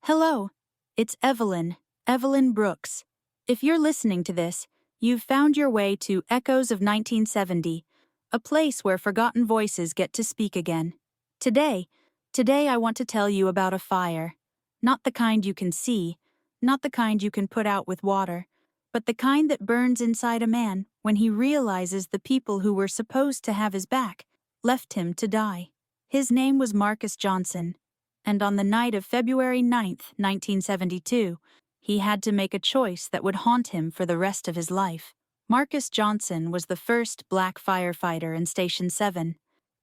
Hello, it's Evelyn Brooks. If you're listening to this, you've found your way to Echoes of 1970, a place where forgotten voices get to speak again. Today I want to tell you about a fire. Not the kind you can see, not the kind you can put out with water, but the kind that burns inside a man when he realizes the people who were supposed to have his back left him to die. His name was Marcus Johnson. And on the night of February 9th, 1972, he had to make a choice that would haunt him for the rest of his life. Marcus Johnson was the first black firefighter in Station 7.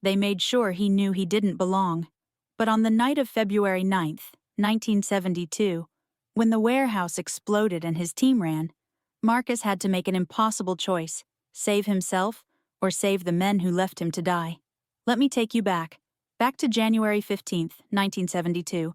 They made sure he knew he didn't belong. But on the night of February 9th, 1972, when the warehouse exploded and his team ran, Marcus had to make an impossible choice: save himself or save the men who left him to die. Let me take you back to January 15th, 1972.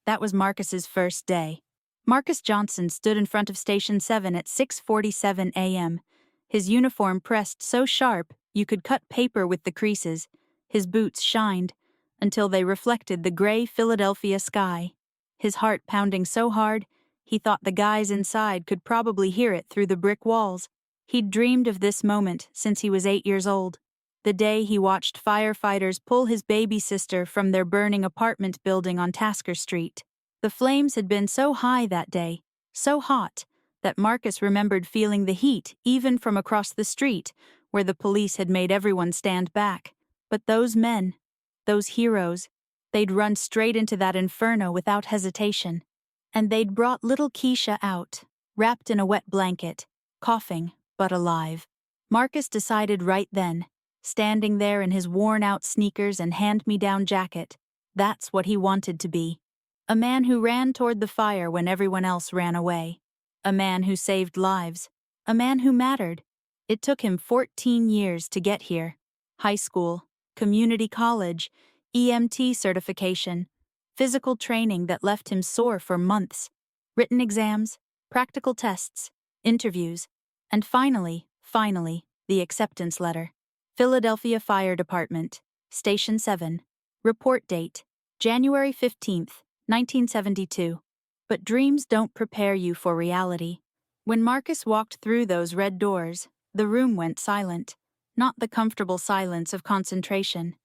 That was Marcus's first day. Marcus Johnson stood in front of Station 7 at 6:47 a.m., his uniform pressed so sharp you could cut paper with the creases. His boots shined until they reflected the gray Philadelphia sky. His heart pounding so hard, he thought the guys inside could probably hear it through the brick walls. He'd dreamed of this moment since he was 8 years old. The day he watched firefighters pull his baby sister from their burning apartment building on Tasker Street. The flames had been so high that day, so hot, that Marcus remembered feeling the heat even from across the street, where the police had made everyone stand back. But those men, those heroes, they'd run straight into that inferno without hesitation. And they'd brought little Keisha out, wrapped in a wet blanket, coughing, but alive. Marcus decided right then, standing there in his worn-out sneakers and hand-me-down jacket, that's what he wanted to be. A man who ran toward the fire when everyone else ran away. A man who saved lives. A man who mattered. It took him 14 years to get here. High school, community college, EMT certification, physical training that left him sore for months, written exams, practical tests, interviews, and finally, the acceptance letter. Philadelphia Fire Department, Station 7. Report date, January 15th, 1972. But dreams don't prepare you for reality. When Marcus walked through those red doors, the room went silent. Not the comfortable silence of concentration.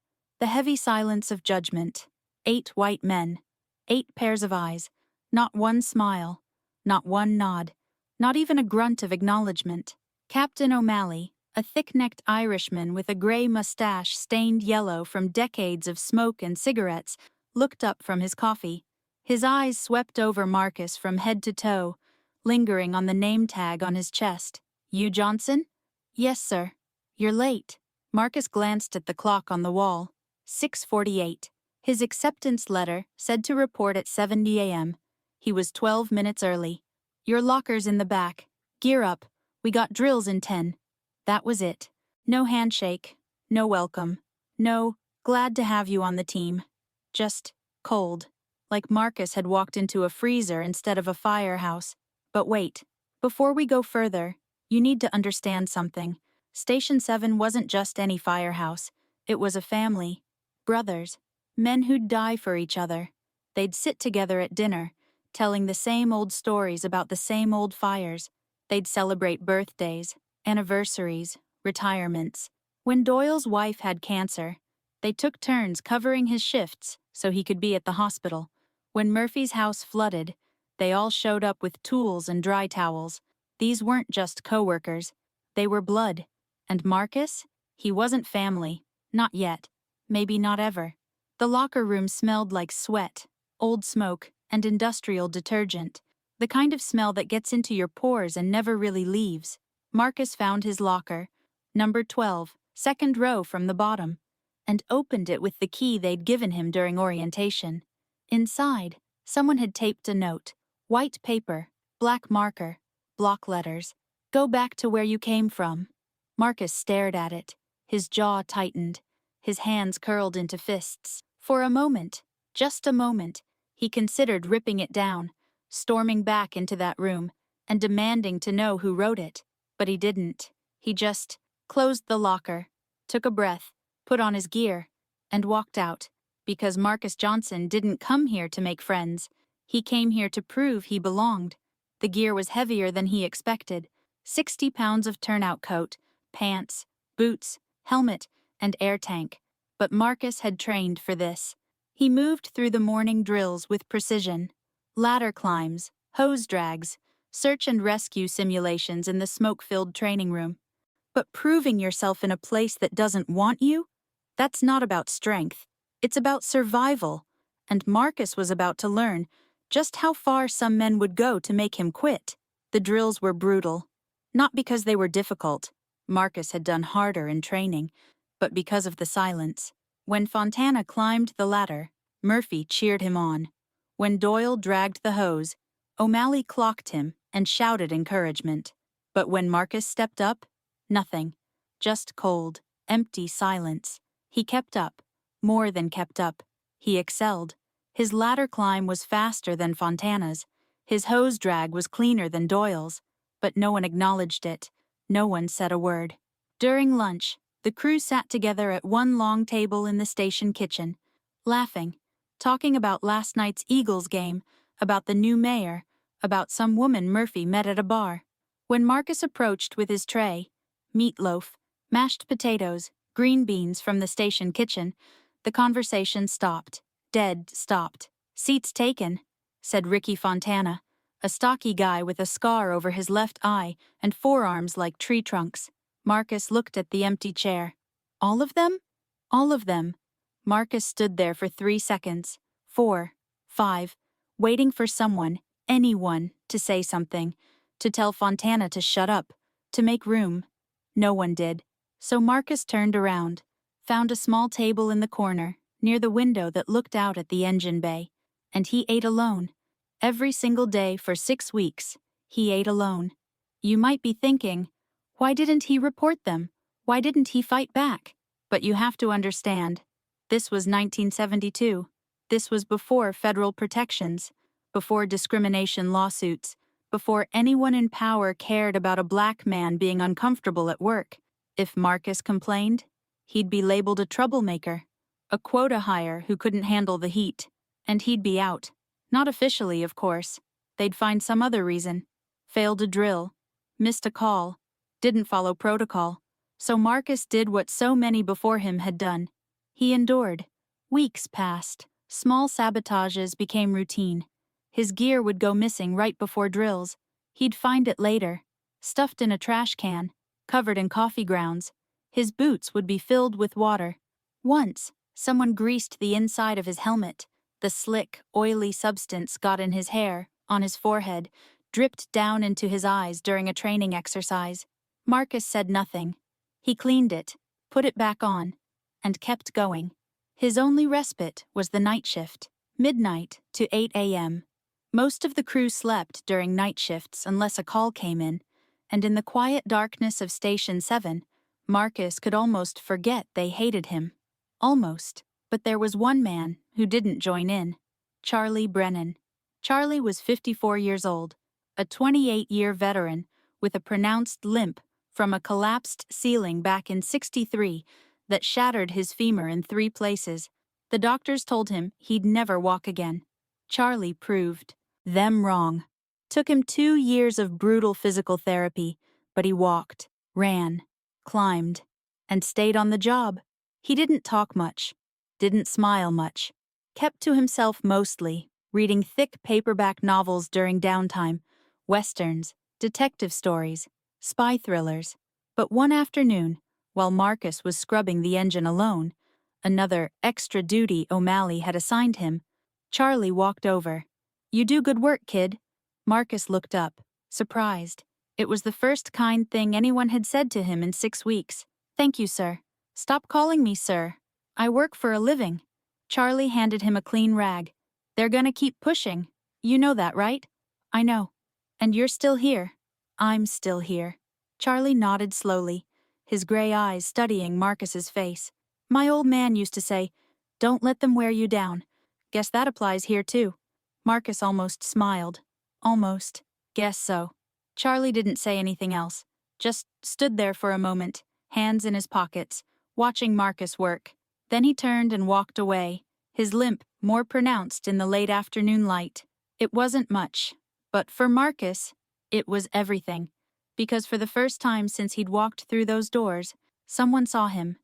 The heavy silence of judgment. 8 white men. 8 pairs of eyes. Not one smile. Not one nod. Not even a grunt of acknowledgement. Captain O'Malley, a thick-necked Irishman with a gray mustache stained yellow from decades of smoke and cigarettes, looked up from his coffee. His eyes swept over Marcus from head to toe, lingering on the name tag on his chest. "You Johnson?" "Yes, sir." "You're late." Marcus glanced at the clock on the wall. 6:48. His acceptance letter said to report at 7 a.m. He was 12 minutes early. "Your locker's in the back. Gear up. We got drills in 10. That was it. No handshake, no welcome, no "glad to have you on the team." Just cold, like Marcus had walked into a freezer instead of a firehouse. But wait, before we go further, you need to understand something. Station 7 wasn't just any firehouse. It was a family. Brothers. Men who'd die for each other. They'd sit together at dinner, telling the same old stories about the same old fires. They'd celebrate birthdays, anniversaries, retirements. When Doyle's wife had cancer, they took turns covering his shifts so he could be at the hospital. When Murphy's house flooded, they all showed up with tools and dry towels. These weren't just co-workers. They were blood. And Marcus? He wasn't family. Not yet. Maybe not ever. The locker room smelled like sweat, old smoke, and industrial detergent. The kind of smell that gets into your pores and never really leaves. Marcus found his locker, number 12, second row from the bottom, and opened it with the key they'd given him during orientation. Inside, someone had taped a note. White paper, black marker, block letters. "Go back to where you came from." Marcus stared at it. His jaw tightened. His hands curled into fists. For a moment, just a moment, he considered ripping it down, storming back into that room, and demanding to know who wrote it. But he didn't. He just closed the locker, took a breath, put on his gear, and walked out, because Marcus Johnson didn't come here to make friends. He came here to prove he belonged. The gear was heavier than he expected. 60 pounds of turnout coat, pants, boots, helmet, and air tank. But Marcus had trained for this. He moved through the morning drills with precision. Ladder climbs, hose drags, search and rescue simulations in the smoke-filled training room. But proving yourself in a place that doesn't want you? That's not about strength. It's about survival. And Marcus was about to learn just how far some men would go to make him quit. The drills were brutal. Not because they were difficult. Marcus had done harder in training, but because of the silence. When Fontana climbed the ladder, Murphy cheered him on. When Doyle dragged the hose, O'Malley clocked him and shouted encouragement. But when Marcus stepped up, nothing. Just cold, empty silence. He kept up. More than kept up. He excelled. His ladder climb was faster than Fontana's. His hose drag was cleaner than Doyle's. But no one acknowledged it. No one said a word. During lunch, the crew sat together at one long table in the station kitchen, laughing, talking about last night's Eagles game, about the new mayor, about some woman Murphy met at a bar. When Marcus approached with his tray, meatloaf, mashed potatoes, green beans from the station kitchen, the conversation stopped. Dead stopped. "Seats taken," said Ricky Fontana, a stocky guy with a scar over his left eye and forearms like tree trunks. Marcus looked at the empty chair. "All of them?" "All of them." Marcus stood there for 3 seconds, 4, 5, waiting for someone, anyone, to say something, to tell Fontana to shut up, to make room. No one did. So Marcus turned around, found a small table in the corner, near the window that looked out at the engine bay, and he ate alone. Every single day for 6 weeks, he ate alone. You might be thinking, why didn't he report them? Why didn't he fight back? But you have to understand, this was 1972. This was before federal protections, before discrimination lawsuits, before anyone in power cared about a black man being uncomfortable at work. If Marcus complained, he'd be labeled a troublemaker, a quota hire who couldn't handle the heat, and he'd be out. Not officially, of course. They'd find some other reason. Failed a drill, missed a call, didn't follow protocol. So Marcus did what so many before him had done. He endured. Weeks passed. Small sabotages became routine. His gear would go missing right before drills. He'd find it later, stuffed in a trash can, covered in coffee grounds. His boots would be filled with water. Once, someone greased the inside of his helmet. The slick, oily substance got in his hair, on his forehead, dripped down into his eyes during a training exercise. Marcus said nothing. He cleaned it, put it back on, and kept going. His only respite was the night shift, midnight to 8 a.m. Most of the crew slept during night shifts unless a call came in, and in the quiet darkness of Station 7, Marcus could almost forget they hated him. Almost. But there was one man who didn't join in. Charlie Brennan. Charlie was 54 years old, a 28-year veteran with a pronounced limp from a collapsed ceiling back in '63 that shattered his femur in 3 places. The doctors told him he'd never walk again. Charlie proved them wrong. Took him 2 years of brutal physical therapy, but he walked, ran, climbed, and stayed on the job. He didn't talk much, didn't smile much, kept to himself mostly, reading thick paperback novels during downtime, westerns, detective stories, spy thrillers. But one afternoon, while Marcus was scrubbing the engine alone, another extra duty O'Malley had assigned him, Charlie walked over. "You do good work, kid." Marcus looked up, surprised. It was the first kind thing anyone had said to him in 6 weeks. "Thank you, sir." "Stop calling me sir. I work for a living." Charlie handed him a clean rag. "They're gonna keep pushing. You know that, right?" "I know." "And you're still here." "I'm still here." Charlie nodded slowly, his gray eyes studying Marcus's face. "My old man used to say, 'Don't let them wear you down.' Guess that applies here too." Marcus almost smiled. "Almost. Guess so." Charlie didn't say anything else, just stood there for a moment, hands in his pockets, watching Marcus work. Then he turned and walked away, his limp more pronounced in the late afternoon light. It wasn't much, but for Marcus, it was everything. Because for the first time since he'd walked through those doors, someone saw him.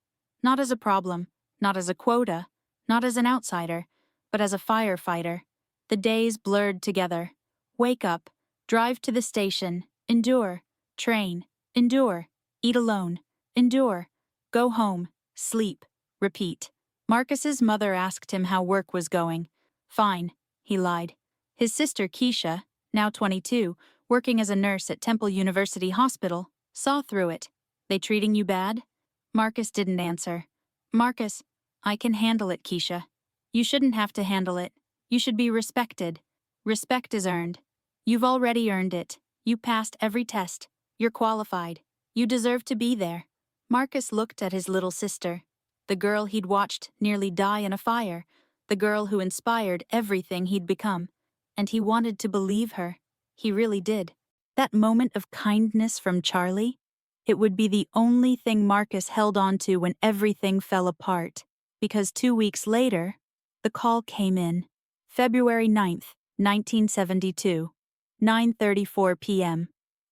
Not as a problem, not as a quota, not as an outsider, but as a firefighter. The days blurred together. Wake up, drive to the station, endure, train, endure, eat alone, endure, go home, sleep, repeat. Marcus's mother asked him how work was going. Fine, he lied. His sister Keisha, now 22, working as a nurse at Temple University Hospital, saw through it. They treating you bad? Marcus didn't answer. Marcus, I can handle it, Keisha. You shouldn't have to handle it. You should be respected. Respect is earned. You've already earned it. You passed every test. You're qualified. You deserve to be there. Marcus looked at his little sister, the girl he'd watched nearly die in a fire, the girl who inspired everything he'd become. And he wanted to believe her. He really did. That moment of kindness from Charlie, it would be the only thing Marcus held on to when everything fell apart. Because 2 weeks later, the call came in. February 9th, 1972, 9:34 p.m.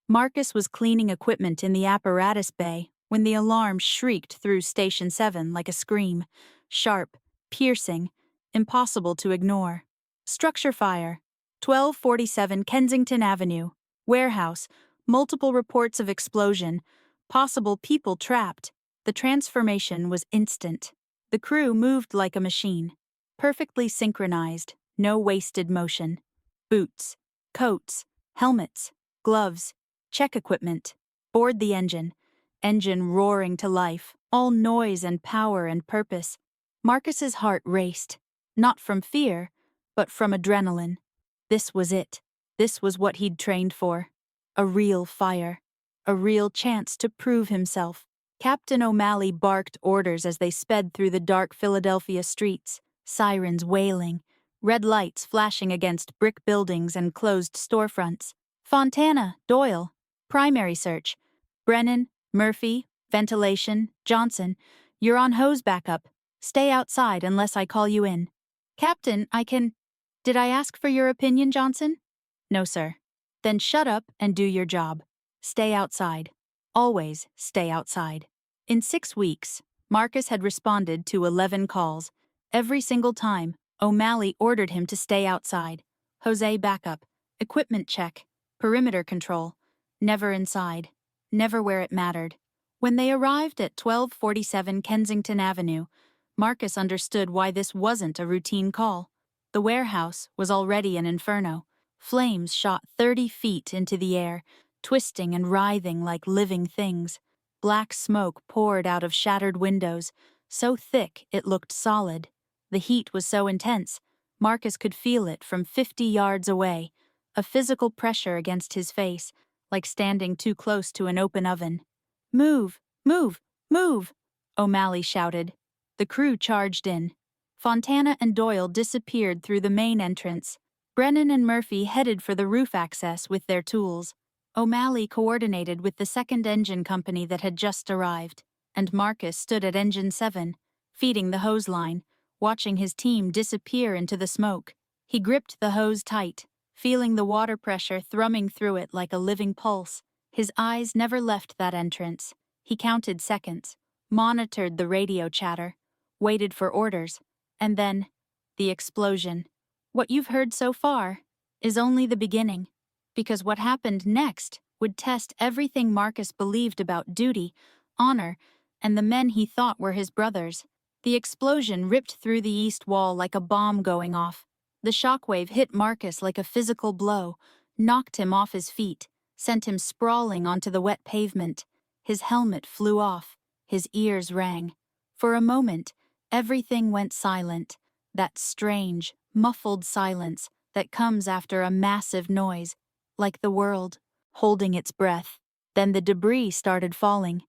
Marcus was cleaning equipment in the apparatus bay when the alarm shrieked through Station 7 like a scream. Sharp, piercing, impossible to ignore. Structure fire. 1247 Kensington Avenue. Warehouse. Multiple reports of explosion. Possible people trapped. The transformation was instant. The crew moved like a machine. Perfectly synchronized. No wasted motion. Boots. Coats. Helmets. Gloves. Check equipment. Board the engine. Engine roaring to life. All noise and power and purpose. Marcus's heart raced. Not from fear, but from adrenaline. This was it. This was what he'd trained for. A real fire. A real chance to prove himself. Captain O'Malley barked orders as they sped through the dark Philadelphia streets, sirens wailing, red lights flashing against brick buildings and closed storefronts. Fontana, Doyle, primary search. Brennan, Murphy, ventilation, Johnson, you're on hose backup. Stay outside unless I call you in. Captain, Did I ask for your opinion, Johnson? No, sir. Then shut up and do your job. Stay outside. Always stay outside. In 6 weeks, Marcus had responded to 11 calls. Every single time, O'Malley ordered him to stay outside. Jose backup, equipment check, perimeter control. Never inside. Never where it mattered. When they arrived at 1247 Kensington Avenue, Marcus understood why this wasn't a routine call. The warehouse was already an inferno. Flames shot 30 feet into the air, twisting and writhing like living things. Black smoke poured out of shattered windows, so thick it looked solid. The heat was so intense, Marcus could feel it from 50 yards away, a physical pressure against his face, like standing too close to an open oven. Move, move, move, O'Malley shouted. The crew charged in. Fontana and Doyle disappeared through the main entrance. Brennan and Murphy headed for the roof access with their tools. O'Malley coordinated with the second engine company that had just arrived, and Marcus stood at engine 7, feeding the hose line, watching his team disappear into the smoke. He gripped the hose tight, feeling the water pressure thrumming through it like a living pulse. His eyes never left that entrance. He counted seconds, monitored the radio chatter, waited for orders, and then, the explosion. What you've heard so far is only the beginning, because what happened next would test everything Marcus believed about duty, honor, and the men he thought were his brothers. The explosion ripped through the east wall like a bomb going off. The shockwave hit Marcus like a physical blow, knocked him off his feet, sent him sprawling onto the wet pavement. His helmet flew off. His ears rang. For a moment, everything went silent. That strange, muffled silence that comes after a massive noise, like the world holding its breath. Then the debris started falling.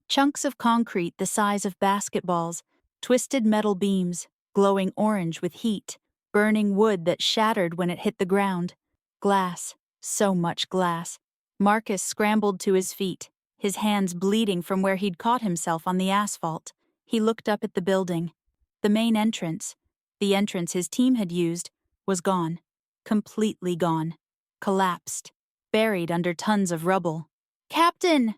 Chunks of concrete the size of basketballs, twisted metal beams, glowing orange with heat, burning wood that shattered when it hit the ground. Glass, so much glass. Marcus scrambled to his feet, his hands bleeding from where he'd caught himself on the asphalt. He looked up at the building. The main entrance, the entrance his team had used, was gone. Completely gone. Collapsed. Buried under tons of rubble. "Captain!"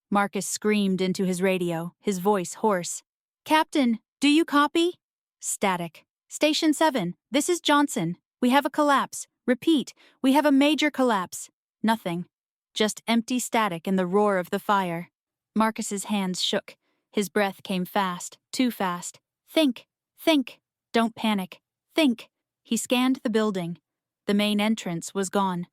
Marcus screamed into his radio, his voice hoarse. "Captain, do you copy?" Static. "Station 7, this is Johnson. We have a collapse. Repeat, we have a major collapse." Nothing. Just empty static and the roar of the fire. Marcus's hands shook. His breath came fast, too fast. "Think! Think! Don't panic. Think!" He scanned the building. The main entrance was gone.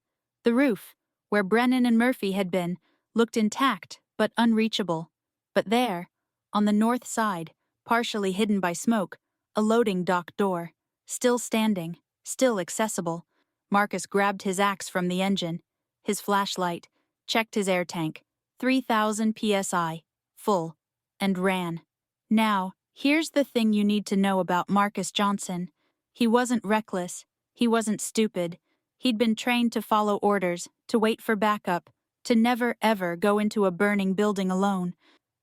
The roof, where Brennan and Murphy had been, looked intact but unreachable. But there, on the north side, partially hidden by smoke, a loading dock door. Still standing, still accessible. Marcus grabbed his axe from the engine, his flashlight, checked his air tank, 3,000 psi, full, and ran. Now, here's the thing you need to know about Marcus Johnson. He wasn't reckless. He wasn't stupid. He'd been trained to follow orders, to wait for backup, to never ever go into a burning building alone.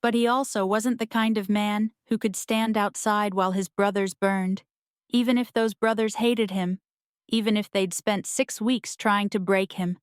But he also wasn't the kind of man who could stand outside while his brothers burned. Even if those brothers hated him, even if they'd spent 6 weeks trying to break him,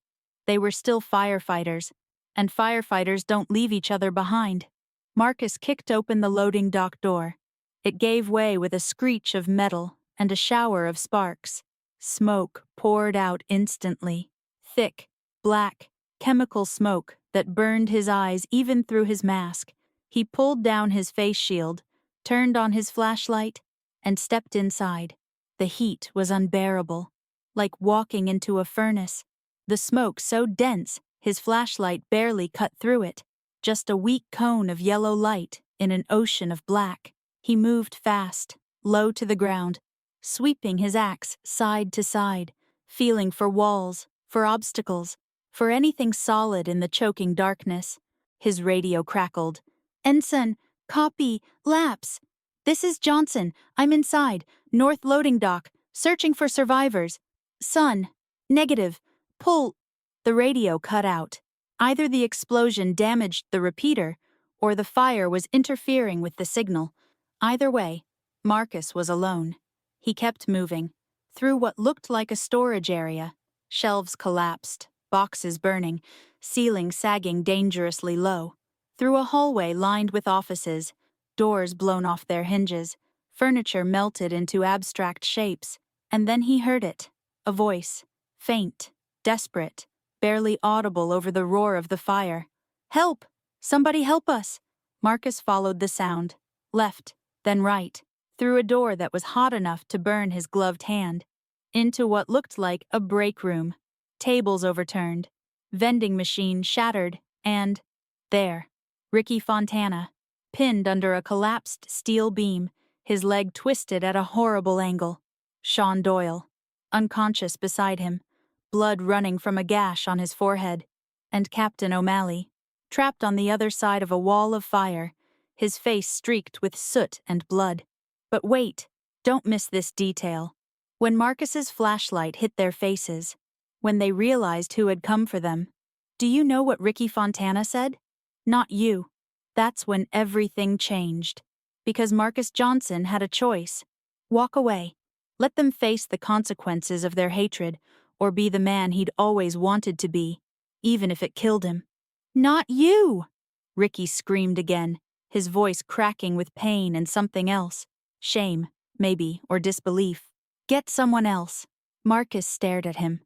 they were still firefighters, and firefighters don't leave each other behind. Marcus kicked open the loading dock door. It gave way with a screech of metal and a shower of sparks. Smoke poured out instantly. Thick, black, chemical smoke that burned his eyes even through his mask. He pulled down his face shield, turned on his flashlight, and stepped inside. The heat was unbearable, like walking into a furnace. The smoke so dense, his flashlight barely cut through it, just a weak cone of yellow light in an ocean of black. He moved fast, low to the ground, sweeping his axe side to side, feeling for walls, for obstacles, for anything solid in the choking darkness. His radio crackled. "Ensign, copy, lapse. This is Johnson. I'm inside, north loading dock, searching for survivors. Sun, negative. Pull." The radio cut out. Either the explosion damaged the repeater, or the fire was interfering with the signal. Either way, Marcus was alone. He kept moving, through what looked like a storage area. Shelves collapsed, boxes burning, ceiling sagging dangerously low. Through a hallway lined with offices, doors blown off their hinges, furniture melted into abstract shapes. And then he heard it, a voice, faint, desperate, barely audible over the roar of the fire. "Help! Somebody help us!" Marcus followed the sound, left, then right, through a door that was hot enough to burn his gloved hand, into what looked like a break room. Tables overturned, vending machine shattered, and there, Ricky Fontana, pinned under a collapsed steel beam, his leg twisted at a horrible angle. Sean Doyle, unconscious beside him, blood running from a gash on his forehead, and Captain O'Malley, trapped on the other side of a wall of fire, his face streaked with soot and blood. But wait, don't miss this detail. When Marcus's flashlight hit their faces, when they realized who had come for them, do you know what Ricky Fontana said? "Not you." That's when everything changed. Because Marcus Johnson had a choice. Walk away. Let them face the consequences of their hatred, or be the man he'd always wanted to be, even if it killed him. "Not you!" Ricky screamed again, his voice cracking with pain and something else. Shame, maybe, or disbelief. "Get someone else." Marcus stared at him.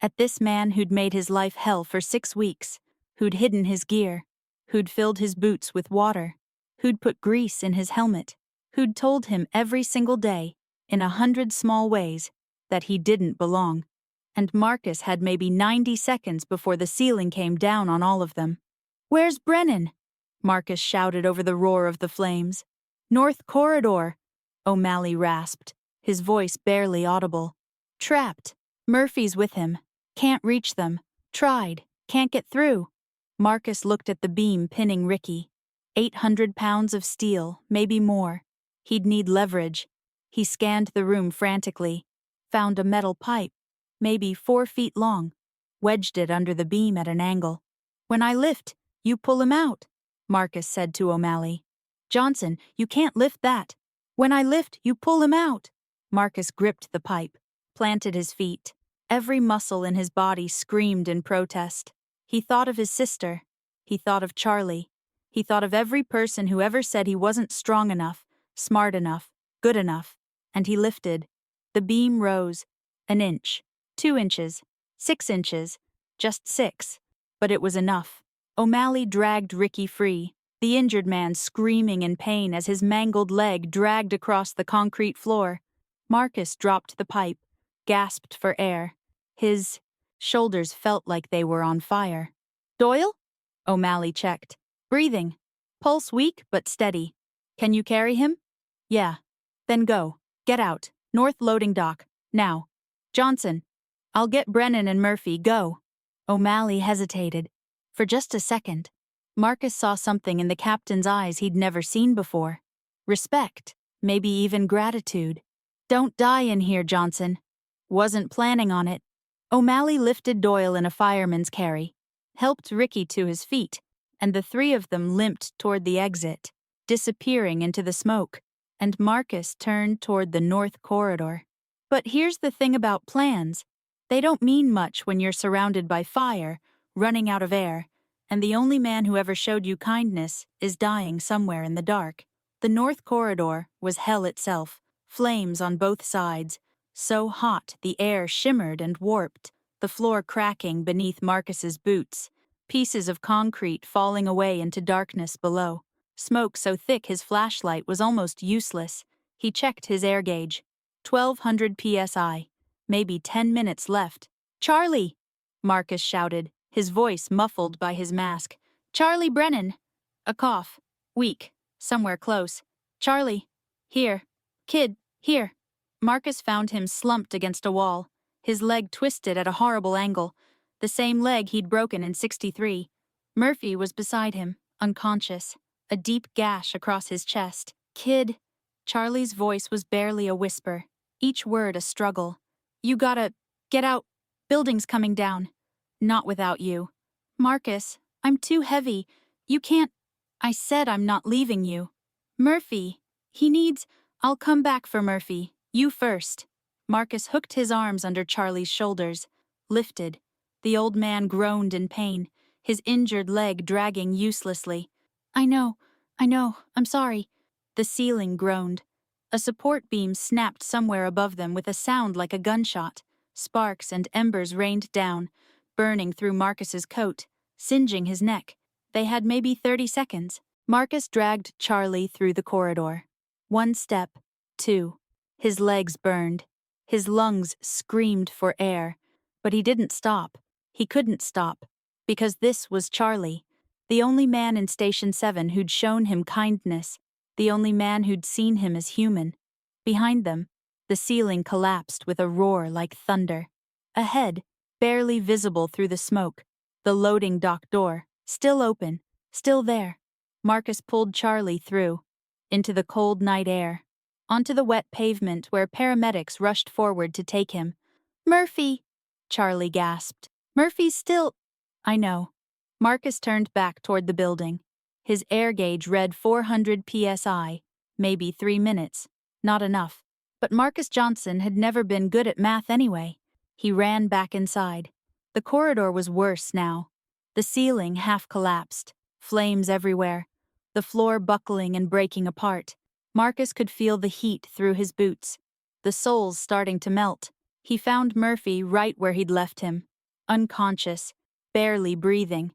At this man who'd made his life hell for 6 weeks, who'd hidden his gear, who'd filled his boots with water, who'd put grease in his helmet, who'd told him every single day, in 100 small ways, that he didn't belong. And Marcus had maybe 90 seconds before the ceiling came down on all of them. "Where's Brennan?" Marcus shouted over the roar of the flames. "North corridor," O'Malley rasped, his voice barely audible. "Trapped. Murphy's with him. Can't reach them. Tried. Can't get through." Marcus looked at the beam pinning Ricky. 800 pounds of steel, maybe more. He'd need leverage. He scanned the room frantically, found a metal pipe, maybe 4 feet long, wedged it under the beam at an angle. "When I lift, you pull him out," Marcus said to O'Malley. "Johnson, you can't lift that. When I lift, you pull him out." Marcus gripped the pipe, planted his feet, Every muscle in his body screamed in protest. He thought of his sister. He thought of Charlie. He thought of every person who ever said he wasn't strong enough, smart enough, good enough. And he lifted. The beam rose. An inch. 2 inches. 6 inches. Just 6. But it was enough. O'Malley dragged Ricky free, the injured man screaming in pain as his mangled leg dragged across the concrete floor. Marcus dropped the pipe, gasped for air. His shoulders felt like they were on fire. "Doyle?" O'Malley checked. "Breathing. Pulse weak but steady. Can you carry him?" "Yeah." "Then go. Get out. North loading dock. Now." "Johnson." "I'll get Brennan and Murphy. Go." O'Malley hesitated. For just a second, Marcus saw something in the captain's eyes he'd never seen before. Respect. Maybe even gratitude. "Don't die in here, Johnson." "Wasn't planning on it." O'Malley lifted Doyle in a fireman's carry, helped Ricky to his feet, and the three of them limped toward the exit, disappearing into the smoke, and Marcus turned toward the north corridor. But here's the thing about plans. They don't mean much when you're surrounded by fire, running out of air, and the only man who ever showed you kindness is dying somewhere in the dark. The north corridor was hell itself, flames on both sides, so hot the air shimmered and warped, the floor cracking beneath Marcus's boots, pieces of concrete falling away into darkness below. Smoke so thick his flashlight was almost useless. He checked his air gauge. 1200 psi. Maybe 10 minutes left. "Charlie!" Marcus shouted, his voice muffled by his mask. "Charlie Brennan!" A cough. Weak. Somewhere close. "Charlie. Here. Kid. Here." Marcus found him slumped against a wall, his leg twisted at a horrible angle, the same leg he'd broken in '63. Murphy was beside him, unconscious, a deep gash across his chest. "Kid." Charlie's voice was barely a whisper, each word a struggle. "You gotta get out. Building's coming down." "Not without you." "Marcus, I'm too heavy. You can't." "I said I'm not leaving you." "Murphy. He needs. I'll come back for Murphy. You first." Marcus hooked his arms under Charlie's shoulders, lifted. The old man groaned in pain, his injured leg dragging uselessly. I know, I'm sorry." The ceiling groaned. A support beam snapped somewhere above them with a sound like a gunshot. Sparks and embers rained down, burning through Marcus's coat, singeing his neck. They had maybe 30 seconds. Marcus dragged Charlie through the corridor. 1 step, 2. His legs burned. His lungs screamed for air. But he didn't stop. He couldn't stop. Because this was Charlie, the only man in Station 7 who'd shown him kindness, the only man who'd seen him as human. Behind them, the ceiling collapsed with a roar like thunder. Ahead, barely visible through the smoke, the loading dock door, still open, still there. Marcus pulled Charlie through, into the cold night air, onto the wet pavement where paramedics rushed forward to take him. "Murphy!" Charlie gasped. "Murphy's still—" "I know." Marcus turned back toward the building. His air gauge read 400 psi, maybe 3 minutes. Not enough. But Marcus Johnson had never been good at math anyway. He ran back inside. The corridor was worse now. The ceiling half collapsed, flames everywhere, the floor buckling and breaking apart. Marcus could feel the heat through his boots, the soles starting to melt. He found Murphy right where he'd left him, unconscious, barely breathing.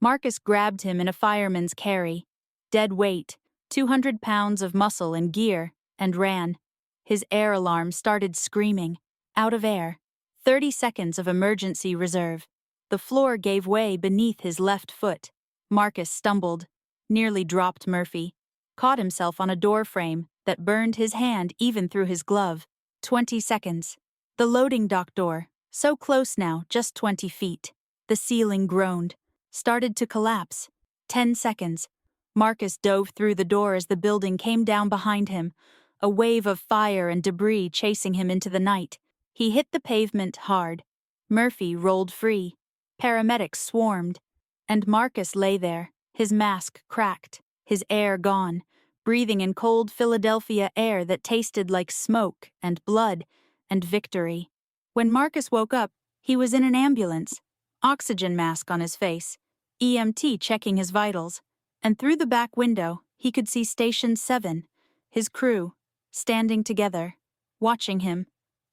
Marcus grabbed him in a fireman's carry, dead weight, 200 pounds of muscle and gear, and ran. His air alarm started screaming. Out of air. 30 seconds of emergency reserve. The floor gave way beneath his left foot. Marcus stumbled, nearly dropped Murphy, caught himself on a door frame that burned his hand even through his glove. 20 seconds. The loading dock door, so close now, just 20 feet. The ceiling groaned, started to collapse. 10 seconds. Marcus dove through the door as the building came down behind him, a wave of fire and debris chasing him into the night. He hit the pavement hard. Murphy rolled free. Paramedics swarmed. And Marcus lay there, his mask cracked, his air gone, breathing in cold Philadelphia air that tasted like smoke and blood and victory. When Marcus woke up, he was in an ambulance, oxygen mask on his face, EMT checking his vitals, and through the back window, he could see Station 7, his crew, standing together, watching him,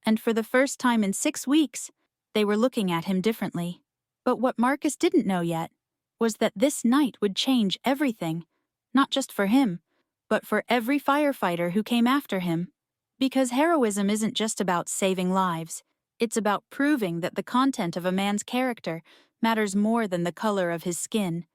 and for the first time in 6 weeks, they were looking at him differently. But what Marcus didn't know yet was that this night would change everything, not just for him, but for every firefighter who came after him. Because heroism isn't just about saving lives, it's about proving that the content of a man's character matters more than the color of his skin.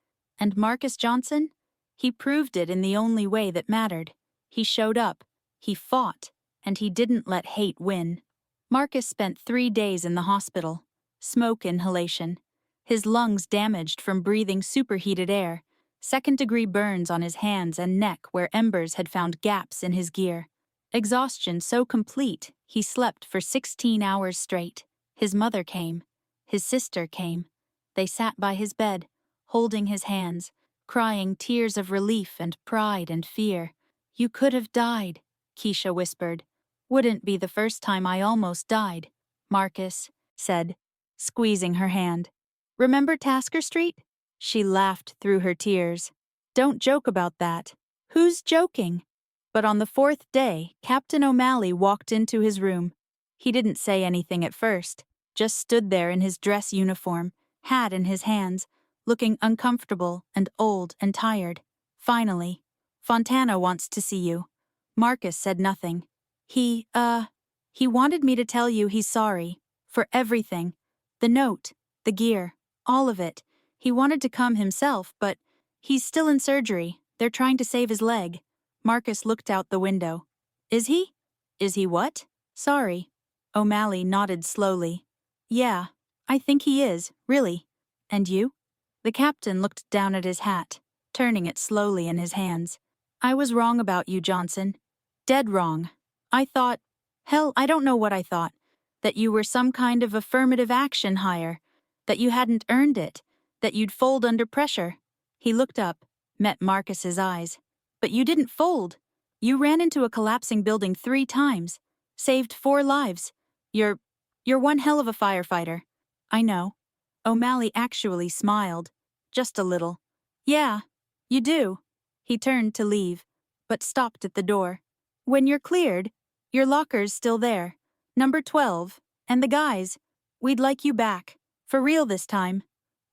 And Marcus Johnson? He proved it in the only way that mattered. He showed up, he fought, and he didn't let hate win. Marcus spent 3 days in the hospital. Smoke inhalation. His lungs damaged from breathing superheated air. Second-degree burns on his hands and neck where embers had found gaps in his gear. Exhaustion so complete, he slept for 16 hours straight. His mother came. His sister came. They sat by his bed, holding his hands, crying tears of relief and pride and fear. "You could have died," Keisha whispered. "Wouldn't be the first time I almost died," Marcus said, squeezing her hand. "Remember Tasker Street?" She laughed through her tears. "Don't joke about that." "Who's joking?" But on the 4th day, Captain O'Malley walked into his room. He didn't say anything at first, just stood there in his dress uniform, hat in his hands, looking uncomfortable and old and tired. Finally, "Fontana wants to see you." Marcus said nothing. He wanted me to tell you he's sorry. For everything. The note, the gear, all of it. He wanted to come himself, but he's still in surgery. They're trying to save his leg." Marcus looked out the window. "Is he? Is he what?" "Sorry." O'Malley nodded slowly. "Yeah, I think he is, really. And you?" The captain looked down at his hat, turning it slowly in his hands. "I was wrong about you, Johnson. Dead wrong. I thought, hell, I don't know what I thought. That you were some kind of affirmative action hire. That you hadn't earned it. That you'd fold under pressure." He looked up, met Marcus's eyes. "But you didn't fold. You ran into a collapsing building 3 times. Saved 4 lives. You're one hell of a firefighter." "I know." O'Malley actually smiled. Just a little. "Yeah, you do." He turned to leave, but stopped at the door. "When you're cleared, your locker's still there. Number 12, and the guys. We'd like you back. For real this time."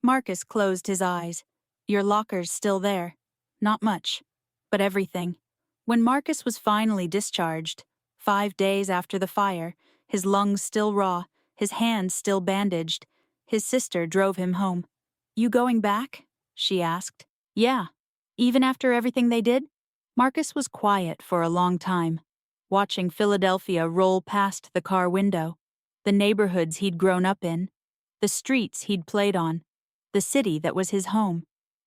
Marcus closed his eyes. "Your locker's still there. Not much, but everything." When Marcus was finally discharged, 5 days after the fire, his lungs still raw, his hands still bandaged, his sister drove him home. "You going back?" she asked. "Yeah." "Even after everything they did?" Marcus was quiet for a long time, watching Philadelphia roll past the car window, the neighborhoods he'd grown up in, the streets he'd played on, the city that was his home.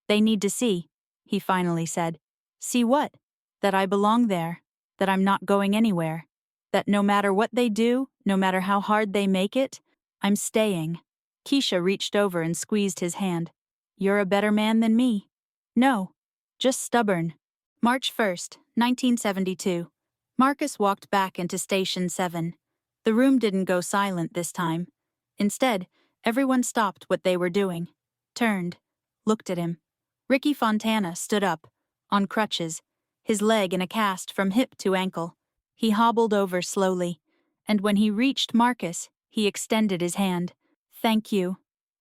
"They need to see," he finally said. "See what?" "That I belong there, that I'm not going anywhere, that no matter what they do, no matter how hard they make it, I'm staying." Keisha reached over and squeezed his hand. "You're a better man than me." "No, just stubborn." March 1st, 1972. Marcus walked back into Station 7. The room didn't go silent this time. Instead, everyone stopped what they were doing, turned, looked at him. Ricky Fontana stood up, on crutches, his leg in a cast from hip to ankle. He hobbled over slowly, and when he reached Marcus, he extended his hand. "Thank you."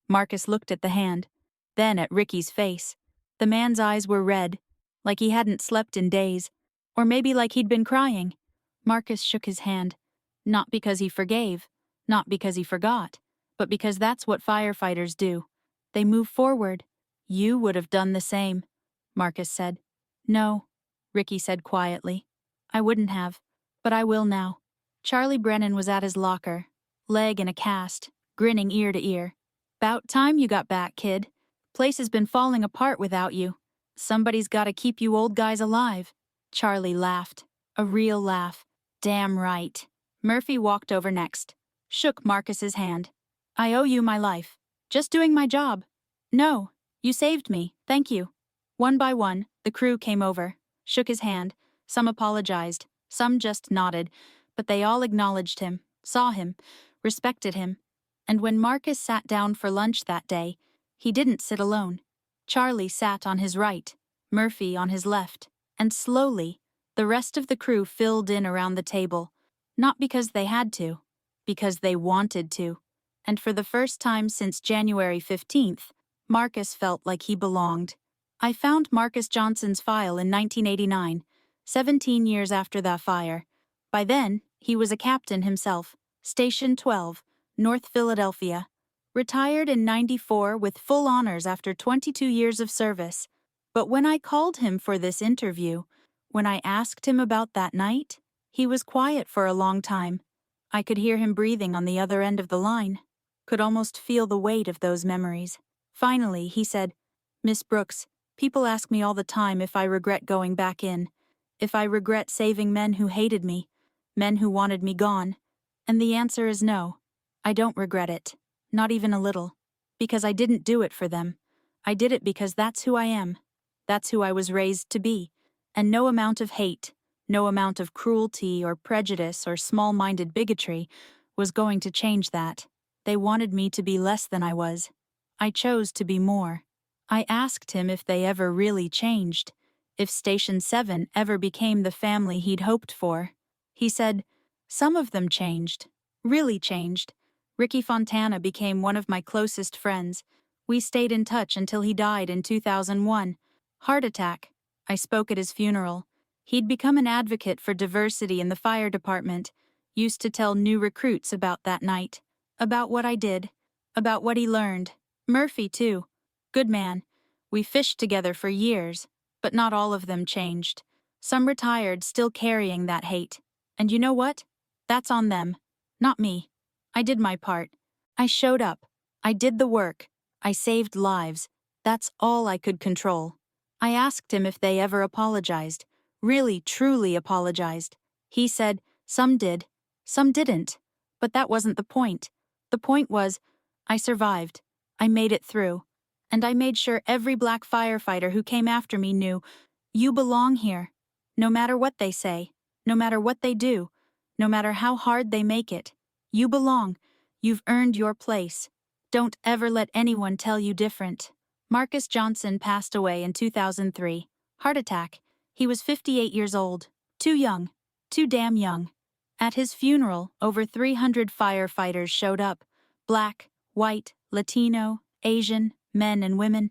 Marcus looked at the hand, then at Ricky's face. The man's eyes were red, like he hadn't slept in days, or maybe like he'd been crying. Marcus shook his hand, not because he forgave, not because he forgot, but because that's what firefighters do. They move forward. "You would have done the same," Marcus said. "No," Ricky said quietly. "I wouldn't have, but I will now." Charlie Brennan was at his locker, leg in a cast, grinning ear to ear. "'Bout time you got back, kid. Place has been falling apart without you. Somebody's gotta keep you old guys alive." Charlie laughed. A real laugh. "Damn right." Murphy walked over next, shook Marcus's hand. "I owe you my life. Just doing my job." "No, you saved me, thank you." One by one, the crew came over, shook his hand. Some apologized, some just nodded, but they all acknowledged him, saw him, respected him. And when Marcus sat down for lunch that day, he didn't sit alone. Charlie sat on his right, Murphy on his left, and slowly, the rest of the crew filled in around the table, not because they had to, because they wanted to. And for the first time since January 15th, Marcus felt like he belonged. I found Marcus Johnson's file in 1989, 17 years after that fire. By then, he was a captain himself, Station 12, North Philadelphia. Retired in '94 with full honors after 22 years of service. But when I called him for this interview, when I asked him about that night, he was quiet for a long time. I could hear him breathing on the other end of the line, could almost feel the weight of those memories. Finally, he said, "Miss Brooks, people ask me all the time if I regret going back in, if I regret saving men who hated me, men who wanted me gone. And the answer is no. I don't regret it. Not even a little. Because I didn't do it for them. I did it because that's who I am. That's who I was raised to be. And no amount of hate, no amount of cruelty or prejudice or small-minded bigotry was going to change that. They wanted me to be less than I was. I chose to be more." I asked him if they ever really changed, if Station 7 ever became the family he'd hoped for. He said, "Some of them changed. Really changed. Ricky Fontana became one of my closest friends. We stayed in touch until he died in 2001. Heart attack. I spoke at his funeral. He'd become an advocate for diversity in the fire department, used to tell new recruits about that night, about what I did, about what he learned. Murphy, too. Good man. We fished together for years, but not all of them changed. Some retired still carrying that hate. And you know what? That's on them, not me. I did my part. I showed up. I did the work. I saved lives. That's all I could control." I asked him if they ever apologized, really, truly apologized. He said, "Some did, some didn't. But that wasn't the point. The point was, I survived. I made it through. And I made sure every black firefighter who came after me knew, you belong here. No matter what they say, no matter what they do, no matter how hard they make it. You belong. You've earned your place. Don't ever let anyone tell you different." Marcus Johnson passed away in 2003. Heart attack. He was 58 years old. Too young. Too damn young. At his funeral, over 300 firefighters showed up. Black, white, Latino, Asian, men and women,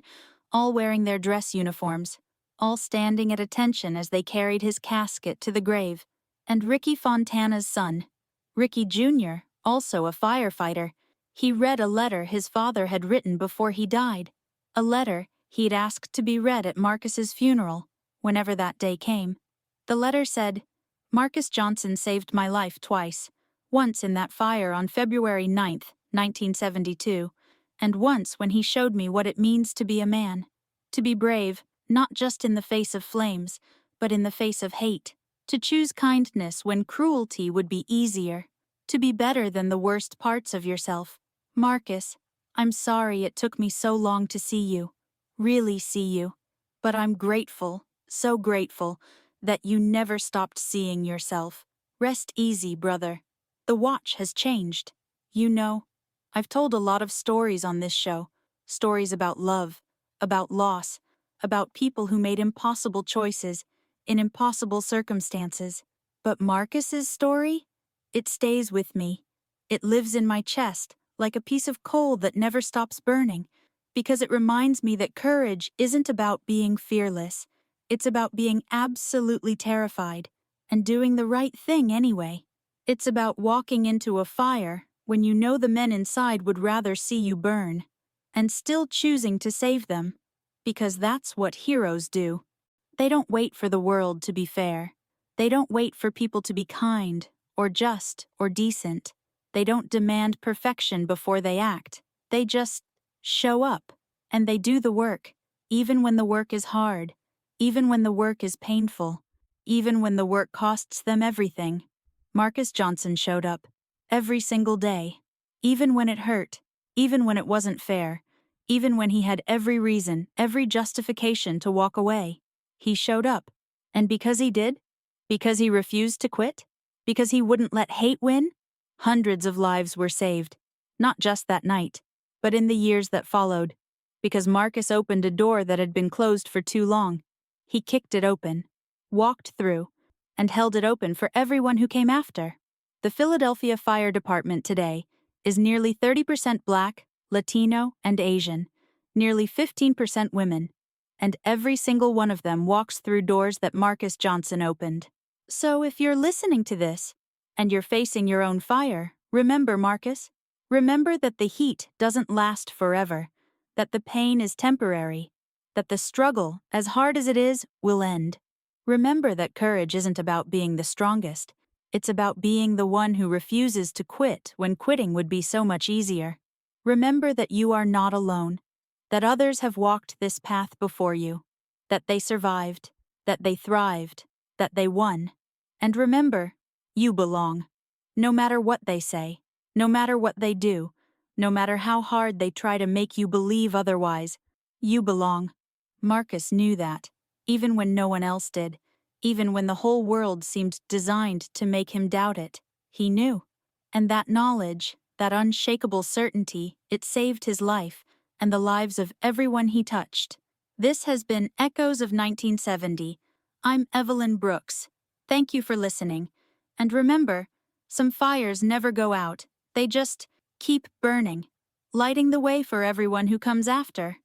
all wearing their dress uniforms, all standing at attention as they carried his casket to the grave. And Ricky Fontana's son, Ricky Jr., also a firefighter, he read a letter his father had written before he died. A letter he'd asked to be read at Marcus's funeral, whenever that day came. The letter said, "Marcus Johnson saved my life twice, once in that fire on February 9th, 1972, and once when he showed me what it means to be a man, to be brave, not just in the face of flames, but in the face of hate, to choose kindness when cruelty would be easier, to be better than the worst parts of yourself. Marcus, I'm sorry it took me so long to see you, really see you, but I'm grateful, so grateful, that you never stopped seeing yourself. Rest easy, brother. The watch has changed. You know, I've told a lot of stories on this show, stories about love, about loss, about people who made impossible choices in impossible circumstances. But Marcus's story? It stays with me. It lives in my chest, like a piece of coal that never stops burning, because it reminds me that courage isn't about being fearless. It's about being absolutely terrified and doing the right thing anyway. It's about walking into a fire when you know the men inside would rather see you burn, and still choosing to save them, because that's what heroes do. They don't wait for the world to be fair. They don't wait for people to be kind, or just, or decent. They don't demand perfection before they act. They just show up, and they do the work, even when the work is hard, even when the work is painful, even when the work costs them everything. Marcus Johnson showed up, every single day, even when it hurt, even when it wasn't fair, even when he had every reason, every justification to walk away. He showed up, and because he did, because he refused to quit, because he wouldn't let hate win, Hundreds of lives were saved, not just that night, but in the years that followed, because Marcus opened a door that had been closed for too long. He kicked it open, walked through, and held it open for everyone who came after. The Philadelphia Fire Department today is nearly 30% Black, Latino, and Asian, nearly 15% women, and every single one of them walks through doors that Marcus Johnson opened. So if you're listening to this, and you're facing your own fire, remember, Marcus. Remember that the heat doesn't last forever, that the pain is temporary, that the struggle, as hard as it is, will end. Remember that courage isn't about being the strongest. It's about being the one who refuses to quit when quitting would be so much easier. Remember that you are not alone, that others have walked this path before you, that they survived, that they thrived, that they won. And remember, you belong. No matter what they say, no matter what they do, no matter how hard they try to make you believe otherwise, you belong. Marcus knew that, even when no one else did, even when the whole world seemed designed to make him doubt it. He knew. And that knowledge, that unshakable certainty, it saved his life and the lives of everyone he touched. This has been Echoes of 1970. I'm Evelyn Brooks. Thank you for listening. And remember, some fires never go out, they just keep burning, lighting the way for everyone who comes after.